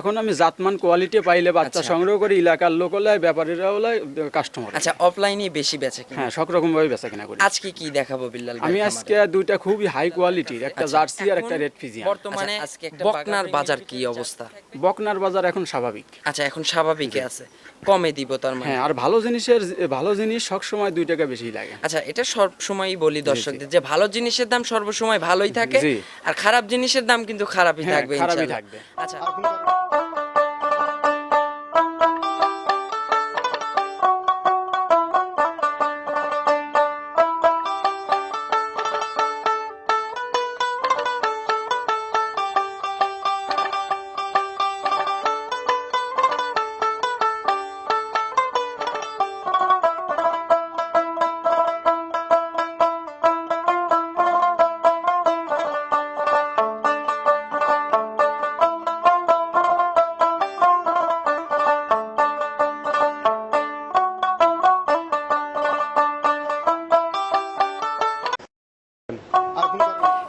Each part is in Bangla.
যখন আমি জাতমান কোয়ালিটি পাইলে বাচ্চা সংগ্রহ করি, এলাকার লোক হলে, ব্যাপারীরা হলে, কাস্টমার। আচ্ছা, অফলাইনে বেশি বেচে কিনা? হ্যাঁ, সব রকম ভাবে বেচা কিনা করি। আজকে কি দেখাবো বিল্লাল ভাই? আমি আজকে দুইটা খুবই হাই কোয়ালিটির, একটা জার্সি আর একটা রেড ফিজিয়ান। বর্তমানে বকনার বাজার কি অবস্থা? বকনার বাজার এখন স্বাভাবিক। আচ্ছা, এখন স্বাভাবিকই আছে, কমে দিব তার মানে? হ্যাঁ, আর ভালো জিনিস সবসময় 2 টাকা বেশি লাগে। আচ্ছা, এটা সব সময়ই বলি দর্শকদের যে ভালো জিনিসের দাম সর্বসময় ভালোই থাকে, আর খারাপ জিনিসের দাম কিন্তু খারাপই থাকবে ইনশাআল্লাহ। আচ্ছা,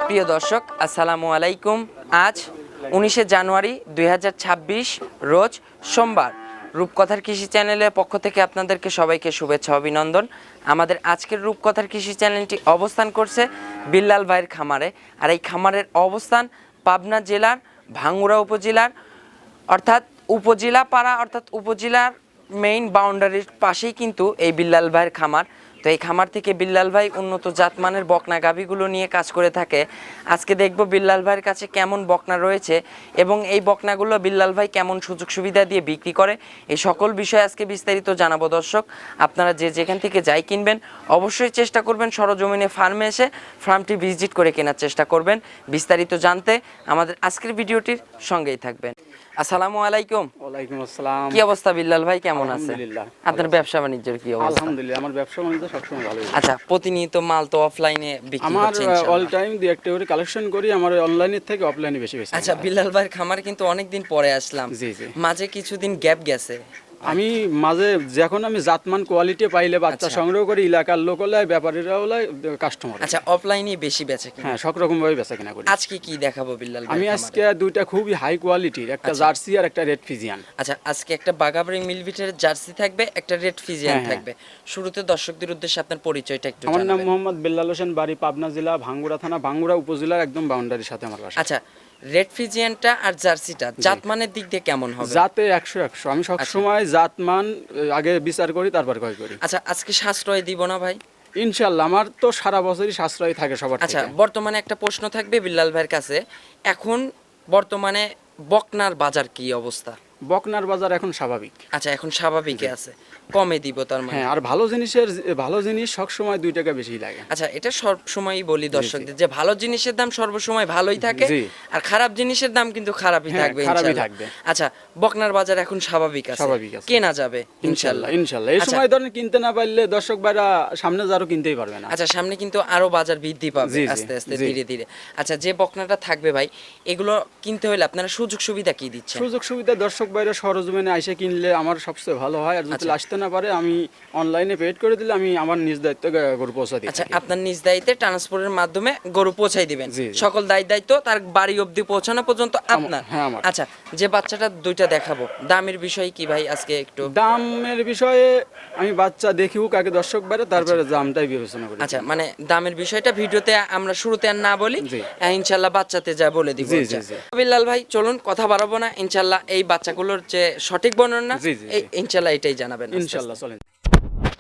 প্রিয় দর্শক, আসসালামু আলাইকুম। আজ 19শে জানুয়ারি 2026 রোজ সোমবার। রূপকথার কৃষি চ্যানেলের পক্ষ থেকে আপনাদেরকে সবাইকে শুভেচ্ছা অভিনন্দন। আমাদের আজকের রূপকথার কৃষি চ্যানেলটি অবস্থান করছে বিল্লাল ভাইয়ের খামারে, আর এই খামারের অবস্থান পাবনা জেলার ভাঙ্গুড়া উপজেলার অর্থাৎ উপজেলা পাড়া অর্থাৎ উপজেলার মেইন বাউন্ডারির পাশেই কিন্তু এই বিল্লাল ভাইয়ের খামার। তো এই খামার থেকে বিল্লাল ভাই উন্নত জাতমানের বকনা গাভীগুলো নিয়ে কাজ করে থাকে। আজকে দেখব বিল্লাল ভাইয়ের কাছে কেমন বকনা রয়েছে এবং এই বকনাগুলো বিল্লাল ভাই কেমন সুযোগ সুবিধা দিয়ে বিক্রি করে, এই সকল বিষয়ে আজকে বিস্তারিত জানাবো। দর্শক, আপনারা যে যেখান থেকে যাই কিনবেন অবশ্যই চেষ্টা করবেন সরজমিনে ফার্মে এসে ফার্মটি ভিজিট করে কেনার চেষ্টা করবেন। বিস্তারিত জানতে আমাদের আজকের ভিডিওটির সঙ্গেই থাকবেন। আসসালামু আলাইকুম। ওয়ালাইকুম আসসালাম। কি অবস্থা বিল্লাল ভাই, কেমন আছেন? আলহামদুলিল্লাহ। আপনার ব্যবসা বাণিজ্যের কি অবস্থা? আলহামদুলিল্লাহ, আমার ব্যবসা বাণিজ্য সবসময় ভালোই। আচ্ছা, প্রতিনিয়ত মাল তো অফলাইনে বিক্রি আমার হচ্ছে ইনশাআল্লাহ? অল টাইম দিয়ে একটা করে কালেকশন করি, আমার অনলাইনের থেকে অফলাইনে বেশি। আচ্ছা, বিল্লাল ভাইয়ের খামার কিন্তু অনেকদিন পরে আসলাম, জি জি। মাঝে কিছুদিন গ্যাপ গেছে। আমি মাঝে যখন আমি জাতমান কোয়ালিটি পাইলে বাচ্চা সংগ্রহ করি, এলাকার লোক হলে, ব্যাপারীরা হলে, কাস্টমার। আচ্ছা, অফলাইনে বেশি বেচে কিনা? হ্যাঁ, সব রকম ভাবে বেচা কিনা করি। আজকে কি দেখাবো বিল্লাল ভাই? আমি আজকে দুইটা খুবই হাই কোয়ালিটির, একটা জার্সি আর একটা রেড ফিজিয়ান। আচ্ছা, আজকে একটা বাগাবাড়ি মিলভিটের জার্সি থাকবে, একটা রেড ফিজিয়ান থাকবে। শুরুতে দর্শকদের উদ্দেশ্যে আপনার পরিচয়টা একটু আমার নাম জানাবেন। মোহাম্মদ বিল্লাল হোসেন, বাড়ি পাবনা জেলা ভাঙ্গুড়া থানা, ভাঙ্গুড়া উপজেলার একদম বাউন্ডারির সাথে আমার বাসা। আচ্ছা, রেড ফিজিয়ানটা আর জার্সিটা জাতমানের দিক দিয়ে কেমন হবে? জাতে 100 আমি সবসময় জাতমান আগে বিচার করি, তারপর ক্রয় করি। আচ্ছা, আজকে সাশ্রয় দিব না ভাই? ইনশাল্লাহ, আমার তো সারা বছরই সাশ্রয় থাকে সবার। আচ্ছা, বর্তমানে একটা প্রশ্ন থাকবে বিল্লাল ভাইয়ের কাছে, এখন বর্তমানে বকনার বাজার কি অবস্থা? বকনার বাজার এখন স্বাভাবিক। আচ্ছা, এখন স্বাভাবিকই আছে, কমে দিব তার মানে? হ্যাঁ, আর ভালো জিনিস সবসময় 2 টাকা বেশি লাগে। আচ্ছা, এটা সব সময়ই বলি দর্শকদের যে ভালো জিনিসের দাম সর্বসময় ভালোই থাকে, আর খারাপ জিনিসের দাম কিন্তু খারাপই থাকবে ইনশাআল্লাহ। আচ্ছা, বকনার বাজার এখন স্বাভাবিক আছে, কেনা যাবে ইনশাআল্লাহ। ইনশাআল্লাহ এই সময় ধরেন কিনতে না পারলে দর্শক ভাইরা সামনে যারও কিনতেই পারবে না। আচ্ছা, সামনে কিন্তু আরো বাজার বৃদ্ধি পাবে আস্তে আস্তে ধীরে ধীরে। আচ্ছা, যে বকনাটা থাকবে ভাই, এগুলো কিনতে হলে আপনারা সুযোগ সুবিধা কি দিচ্ছেন? সুযোগ সুবিধা দর্শক ভাইরা সরজমিনে আইসে কিনলে আমার সবচেয়ে ভালো হয়, আর যদি আসতে না পারে আমি অনলাইনে পেড করে দিলে আমি আমার নিজ দায়িত্বে গরু পৌঁছা দিই। আচ্ছা, আপনার নিজ দায়িত্বে ট্রান্সপোর্টের মাধ্যমে গরু পৌঁছাই দিবেন, সকল দায়িত্ব তার বাড়ি অবধি পৌঁছানো পর্যন্ত আপনার। আচ্ছা, যে বাচ্চাটা দুইটা দেখাবো, দামের বিষয় কি ভাই? আজকে একটু দামের বিষয়ে আমি বাচ্চা দেখিউক আগে দর্শক বাইরে, তারপরে দামটাই বিবেচনা করি। আচ্ছা, মানে দামের বিষয়টা ভিডিওতে আমরা শুরুতে আর না বলি, ইনশাআল্লাহ বাচ্চাতে যা বলে দিব। বিল্লাল ভাই, চলুন কথা বাড়াবো না, ইনশাআল্লাহ এই বাচ্চাগুলোর যে সঠিক বর্ণনা ইনশাআল্লাহ এটাই জানাবেন ইনশাআল্লাহ। চলেন।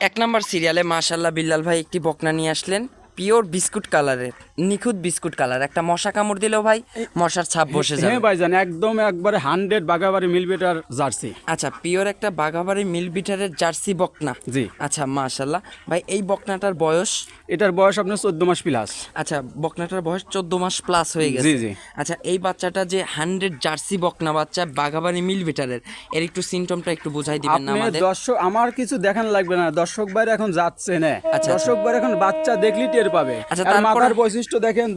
1 নম্বর সিরিয়ালে মাশাআল্লাহ বিল্লাল ভাই একটি বকনা নিয়ে আসলেন, পিওর বিস্কুট কালারের, নিখুঁত বিস্কুট কালার। একটা মশা কামড় দিলেও ভাই মশার ছাপ বসে যাবে। হ্যাঁ ভাইজান, একদম একবারে 100 বাগাবাড়ি মিলবিটার জার্সি। আচ্ছা, পিওর একটা বাগাবাড়ি মিলবিটারের জার্সি বকনা। জি। আচ্ছা, মাশাআল্লাহ ভাই, এই বকনাটার বয়স? এটার বয়স আপনার 14 মাস প্লাস। আচ্ছা, বকনাটার বয়স 14 মাস প্লাস হয়ে গেছে। জি জি। আচ্ছা, এই বাচ্চাটা যে 100 জার্সি বকনা বাচ্চা বাগাবাড়ি মিলবিটারের, এর একটু সিমটমটা একটু বুঝাই দিবেন না আমাদের? দর্শক আমার কিছু দেখান লাগবে না, দর্শক বাইরে এখন যাচ্ছে না। দর্শক বাইরে এখন বাচ্চা দেখলি টের পাবে। আচ্ছা, আর মাথার বৈশিষ্ট্য দেখেন,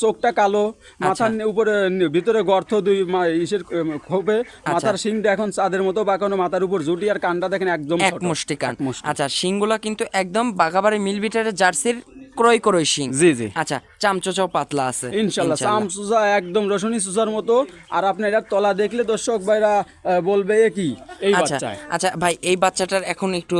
চোখটা কালো, মাথার উপরে ভিতরে গর্ত, দুই ইসের খোপে, মাথার শিংটা এখন চাঁদের মতো বাঁকানো, মাথার উপর ঝুটি, আর কানটা দেখেন একদম এক মুষ্টি কান। আচ্ছা, শিংগুলা কিন্তু একদম বাগাবাড়ি মিলবিটারের জার্সির ক্রয় শিং। জি জি। আচ্ছা, চামচোচাও পাতলা আছে ইনশাল্লাহ চামচুচা একদম রসুনি চুচার মতো। আর আপনার এর তলা দেখলে দর্শক ভাইরা বলবে এ কি এই আচ্ছা বাচ্চা। আচ্ছা ভাই, এই বাচ্চাটার এখন একটু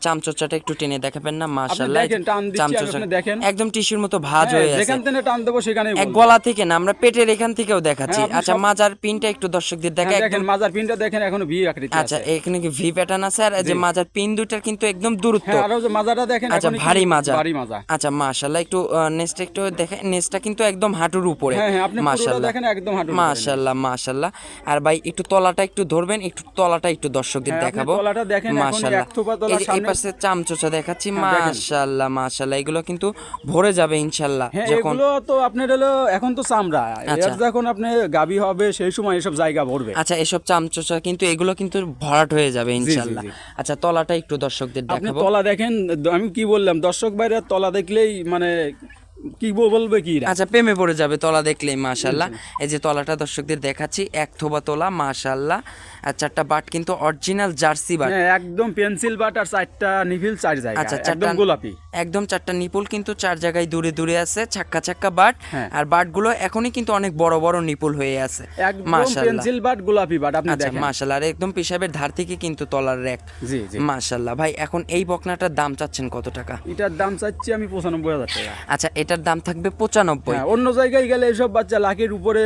চামচোচাটা একটু টেনে দেখাবেন না? মাশাআল্লাহ, দেখেন, টান দিচ্ছি আমি, আপনি দেখেন। একদম টিস্যুর মতো ভাঁজ হয়ে আছে। যেখান থেকে টান দেবো সেখানেই এক গলা থেকে না, আমরা পেটের এখান থেকেও দেখাচ্ছি। আপনি আচ্ছা, মাজার পিনটা একটু দর্শকদের দেখা। দেখেন মাজার পিনটা দেখেন, এখনো ভি আকৃতি আচ্ছা, আছে। এখানে কি ভি প্যাটার্ন আছে, আর এই যে মাজার পিন দুটার কিন্তু একদম দূরত্ব। হ্যাঁ, আর ওই যে মাজাটা দেখেন, আচ্ছা, এখনই ভারী মাজা। ভারী মাজা। আচ্ছা মাশাআল্লাহ, একটু নেক্সট একটু দেখেন, নেক্সটটা কিন্তু একদম হাঁটুর উপরে। হ্যাঁ, আপনি পুরোটা মাশাআল্লাহ দেখেন, একদম হাঁটুর উপরে। মাশাআল্লাহ মাশাআল্লাহ। আর ভাই একটু তলাটা একটু ধরবেন, একটু তলাটা একটু দর্শকদের হ্যাঁ, আপনি দেখাবো। তলাটা দেখেন, এখনই মাশাআল্লাহ, এক থোপা তলা এই যে এই সামনে। পাশে চামচোচা দেখাচ্ছি। দেখেন। মাশাআল্লাহ মাশাআল্লাহ, এগুলো কিন্তু ভরে যাবে ইনশাআল্লাহ হ্যাঁ, যখন। এগুলো তো আপনার হলো এখন তো চামড়া, আচ্ছা। এর যখন আপনি গাবি হবে সেই সময় এসব জায়গা ভরবে। আচ্ছা, এসব চামচোচা কিন্তু এগুলো কিন্তু ভরাট হয়ে যাবে ইনশাআল্লাহ। জি। আচ্ছা, তলাটা একটু দর্শকদের আপনি দেখাবো। তলা দেখেন, আমি কি বললাম, দর্শক বাইরে তলা দেখলেই মানে কি বলবে কি এরা? আচ্ছা, প্রেমে পড়ে যাবে তলা দেখলেই। মাশাআল্লাহ, এই যে তলাটা দর্শকদের দেখাচ্ছি, এক থোবা তোলা মাশাআল্লাহ। আর চারটা বাট কিন্তু অরিজিনাল জার্সি বাট। হ্যাঁ, একদম পেন্সিল বাট, আর চারটা নিভিল চার জায়গা, আচ্ছা, একদম গোলাপি। একদম চারটা নিপুল কিন্তু চার জায়গায় দূরে দূরে আছে, ছাক্কা ছাক্কা বাট। হ্যাঁ। আর বাটগুলো এখনই কিন্তু অনেক বড় বড় নিপুল হয়ে আছে। একদম মাশাআল্লাহ পেন্সিল বাট, গোলাপি বাট, আপনি আচ্ছা দেখেন। মাশাআল্লাহ, আর একদম পেশাবের ধার থেকে কিন্তু তলার র্যাক। জি জি। মাশাআল্লাহ ভাই, এখন এই বকনাটার দাম চাচ্ছেন কত টাকা? এটার দাম চাচ্ছি আমি 95,000 টাকা। আচ্ছা, এটার দাম থাকবে 95। হ্যাঁ, অন্য জায়গায় গেলে এসব বাচ্চা লাখের উপরে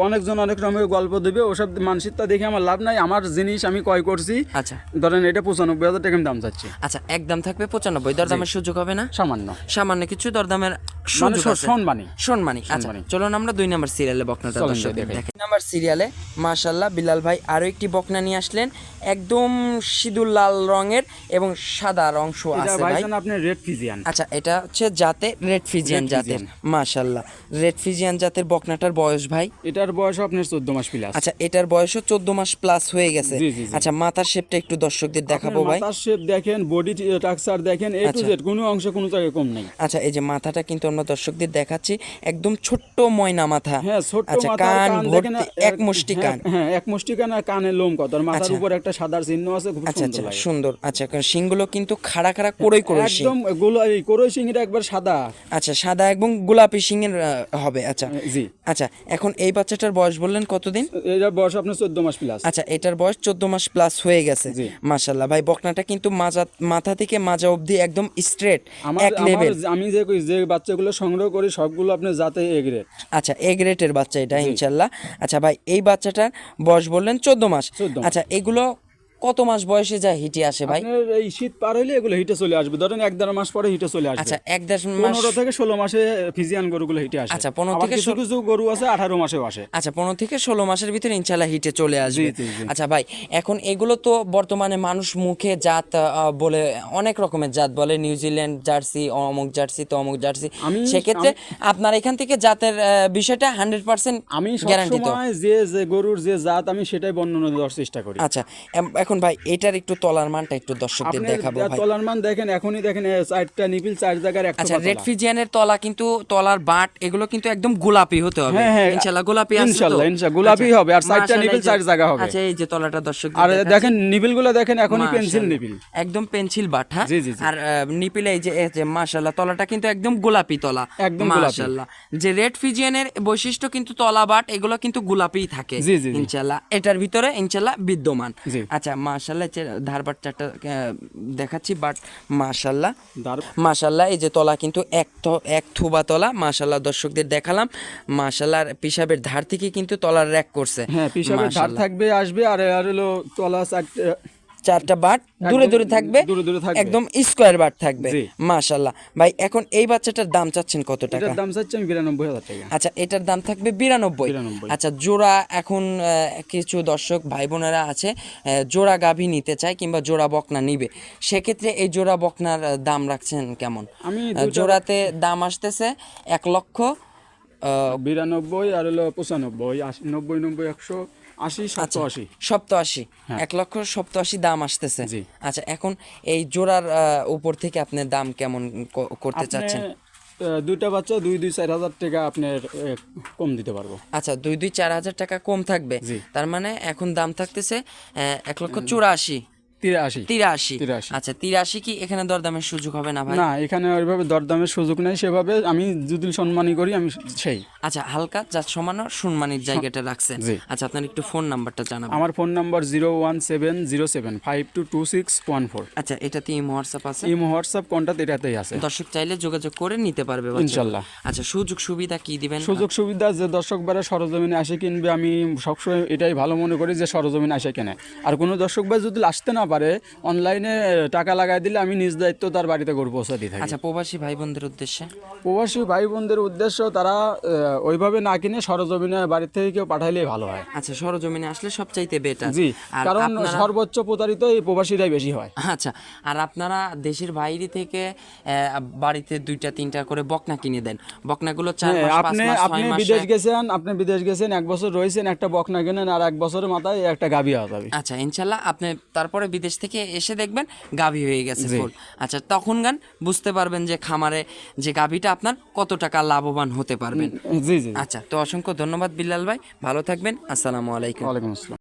অনেকজন অনেক রকমের গল্প দেবে, ওসব মানসিকতা দেখে আমার লাভ নাই। আমার জিনিস আমি ক্রয় করছি, আচ্ছা ধরেন এটা 95,000 টাকা আমি দাম চাচ্ছি। আচ্ছা, একদম থাকবে 95। দরদামের সুযোগ হবে না? সামান্য সামান্য কিছু দরদামের মানে সুযোগ আছে। সম্মানী। সম্মানী। আচ্ছা, চলুন আমরা 2 নাম্বার সিরিয়ালে বকনাটা চলেন দর্শকদের দেখাই। দেখি। 2 নাম্বার সিরিয়ালে মাশাআল্লাহ বিলাল ভাই আরো একটি বকনা নিয়ে আসলেন, একদম সিঁদুর লাল রঙের এবং সাদা অংশ এটা আছে ভাই। ভাইজান আপনি রেড ফিজিয়ান। আচ্ছা, এটা হচ্ছে জাতে রেড ফিজিয়ান Red জাতের। Fijian। মাশাআল্লাহ, রেড ফিজিয়ান জাতের বকনাটার বয়স ভাই? এটার বয়স আপনার 14 মাস প্লাস। আচ্ছা, এটার বয়সও 14 মাস প্লাস হয়ে গেছে। জি, জি, জি। আচ্ছা, মাথার শেপটা একটু দর্শকদের দেখাবো ভাই। মাথার শেপ দেখেন, বডি স্ট্রাকচার দেখেন, এ টু আচ্ছা। জেড, কোনো অংশ কোনো জায়গায় কম নাই। আচ্ছা, এই যে মাথাটা কিন্তু আমরা দর্শকদের দেখাচ্ছি, একদম ছোট্ট ময়না মাথা। হ্যাঁ, ছোট্ট আচ্ছা, মাথা, কান দেখেন, ভর্তি এক মুষ্টি কান। হ্যাঁ, এক মুষ্টি কান, আর কানে লোম কত, আর মাথার আচ্ছা। উপর একটা সাদার চিহ্ন আছে, খুব আচ্ছা সুন্দর আচ্ছা, লাগে। সুন্দর। আচ্ছা, কারণ শিংগুলো কিন্তু খাড়া খাড়া কোরই কোরই শিং। একদম এই করই সিংটা একবার সাদা। আচ্ছা, সাদা এবং গোলাপি শিংয়ের হবে। আচ্ছা জি। আচ্ছা, এখন এই বাচ্চাটার বয়স বললেন কতদিন? এটার বয়স আপনার 14 মাস প্লাস। আচ্ছা, এটার বয়স 14 মাস প্লাস হয়ে গেছে। জি। মাশাআল্লাহ ভাই, বকনাটা কিন্তু মাথা থেকে মাজা অবধি একদম স্ট্রেট আমার এক লেভেল। আমি যে বাচ্চাগুলো সংগ্রহ করি সবগুলো আপনার জাতে এ গ্রেড। আচ্ছা, এ গ্রেটের বাচ্চা এটা ইনশাআল্লাহ। আচ্ছা ভাই, এই বাচ্চাটার বয়স বললেন 14 মাস। 14 মাস। আচ্ছা, এগুলো কত মাস বয়সে যায় হিটে আসে ভাই? আপনার এই শীত পার হইলে এগুলো হিটে চলে আসবে, ধরেন 1-1.5 মাস পরে হিটে চলে আসবে। আচ্ছা, 1-1.5 মাস। 15 থেকে 16 মাসে ফিজিয়ান গরুগুলো হিটে আসে। আচ্ছা, 15 আবার থেকে কিছু কিছু গরু আছে 18 মাসেও আসে। আচ্ছা, 15 থেকে 16 মাসের ভিতরে ইনশাআল্লাহ হিটে চলে আসবে। জি, জি। আচ্ছা ভাই, এখন এগুলো তো বর্তমানে মানুষ মুখে জাত বলে অনেক রকমের জাত বলে, নিউজিল্যান্ড জার্সি, অমুক জার্সি তো অমুক জার্সি। সেক্ষেত্রে আপনার এখান থেকে জাতের বিষয়টা 100% আমি গ্যারান্টি তো? সবসময় যে গরুর যে জাত আমি সেটাই বর্ণনা দেওয়ার চেষ্টা করি। আচ্ছা, এখন ভাই এটার একটু তলার মানটা একটু দর্শকদের আপনি দেখাবো ভাই। তলার মান দেখেন, এখনই দেখেন, চারটা নিপিল, চার জায়গার একটা। আচ্ছা, রেড ফিজিয়ানের তলা কিন্তু তলার বাট এগুলো কিন্তু একদম গোলাপি হতে হবে। হ্যাঁ, ইনশাআল্লাহ গোলাপি আছে তো? ইনশাআল্লাহ গোলাপি আচ্ছা, হবে, আর চারটা মাশাআল্লাহ, নিপিল এই যে- চার জায়গা হবে। আচ্ছা, এই যে তলাটা দর্শক আর দেখেন নিপিলগুলো দেখেন, এখনই পেন্সিল মাশাআল্লাহ, নিপিল, একদম পেন্সিল বাট। হ্যাঁ, জি, জি, জি। আর নিপিলে এই যে মাশাআল্লাহ তলাটা কিন্তু একদম গোলাপি তলা। একদম গোলাপি। মাশাআল্লাহ, যে রেড ফিজিয়ানের বৈশিষ্ট্য কিন্তু তলা বাট এগুলো কিন্তু গোলাপিই থাকে। জি, জি, জি। ইনশাআল্লাহ এটার ভিতরে ইনশাআল্লাহ বিদ্যমান। জি। আচ্ছা, মাশাআল্লাহ, ধারবাট চারটা দেখাচ্ছি, বাট মাশাআল্লাহ দারুণ। মাশাআল্লাহ, এই যে তলা কিন্তু এক থুবা তলা। মাশাআল্লাহ, দর্শকদের দেখালাম। মাশাআল্লাহ, আর পিসাবের ধার থেকে কিন্তু তলার র্যাক করছে। হ্যাঁ, পিছাবের ধার মাশাআল্লাহ, থাকবে, আসবে, আর হলো তলা চারটা বাট দূরে দূরে থাকবে, দূরে দূরে থাকবে। একদম স্কোয়ার বাট থাকবে। জি। মাশাআল্লাহ ভাই, এখন এই বাচ্চাটার দাম চাচ্ছেন কত টাকা? এটার দাম চাচ্ছি আমি 92,000 টাকা। আচ্ছা, এটার দাম থাকবে 92। 92। আচ্ছা, জোড়া এখন কিছু দর্শক ভাই বোনেরা আছে জোড়া গাভী নিতে চায় কিংবা জোড়া বকনা নিবে, সেক্ষেত্রে এই জোড়া বকনার দাম রাখছেন কেমন? আমি জোড়াতে দাম আসতেছে 1,92,000 আর হলো 95, 80, 90, 90, 180, 87। 87, 1,87,000 দাম আসতেছে। জি। আচ্ছা, এখন এই জোড়ার উপর থেকে আপনি দাম কেমন করতে চাচ্ছেন? দুইটা বাচ্চা 2-4 হাজার টাকা আপনার কম দিতে পারবো। আচ্ছা, 2-4 হাজার টাকা কম থাকবে। জি। তার মানে এখন দাম থাকতেছে 1,84,000। 83 83। 83 আচ্ছা 83 কি এখানে দরদামের সুযোগ হবে না ভাই? না, এখানে ওইভাবে দরদামের সুযোগ নেই, সেভাবে আমি যদি সম্মানী করি আমি সেই। আচ্ছা হালকা যা সমানো সম্মানের জায়গাটা রাখছেন। জি। আচ্ছা আপনার একটু ফোন নাম্বারটা জানাবেন। আমার ফোন নাম্বার 01707522614। আচ্ছা এটাতে ইমো হোয়াটসঅ্যাপ আছে? ইমো হোয়াটসঅ্যাপ কন্টাক্ট এটাতেই আছে। দর্শক চাইলে যোগাযোগ করে নিতে পারবে বাচ্চা। ইনশাল্লাহ। আচ্ছা সুযোগ সুবিধা কি দিবেন? সুযোগ সুবিধা যে দর্শক ভাইরা সরজমিনে আসে কিনবে, আমি সবসময় এটাই ভালো মনে করি যে সরজমিনে আসে কেনে। আর কোনো দর্শক ভাই যদি আসতে না পারে, অনলাইনে টাকা লাগাই দিলে আমি নিজ দায়িত্ব তার বাড়িতে গরু পৌঁছে দিয়ে থাকি। আচ্ছা প্রবাসী ভাই বোনদের উদ্দেশ্যে? প্রবাসী ভাই বোনদের উদ্দেশ্য, তারা ওইভাবে না কিনে সরজমিনে বাড়ির থেকে কেউ পাঠাইলেই ভালো হয়। আচ্ছা সরজমিনে আসলে সবচাইতে বেটার। জি, আর কারণ আপনারা- সর্বোচ্চ প্রতারিত এই প্রবাসীরাই বেশি হয়। আচ্ছা আর আপনারা দেশের বাইরে থেকে বাড়িতে 2-3টা করে বকনা কিনে দেন, বকনাগুলো 4 হ্যাঁ, মাস 5 আপনি মাস 6 আপনি মাসে। বিদেশ গেছেন 1 বছর রয়েছেন, একটা বকনা কেনেন, আর 1 বছরের মাথায় একটা গাভী হওয়া যাবে। আচ্ছা ইনশাল্লাহ আপনি তারপরে বিদেশ থেকে এসে দেখবেন গাভী হয়ে গেছে ফুল। আচ্ছা তখন গান বুঝতে পারবেন যে খামারে যে গাভীটা আপনার কত টাকা লাভবান হতে পারবেন। জি জি, আচ্ছা তো অসংখ্য ধন্যবাদ বিল্লাল ভাই, ভালো থাকবেন, আসসালামু আলাইকুম। ওয়ালাইকুম আসসালাম।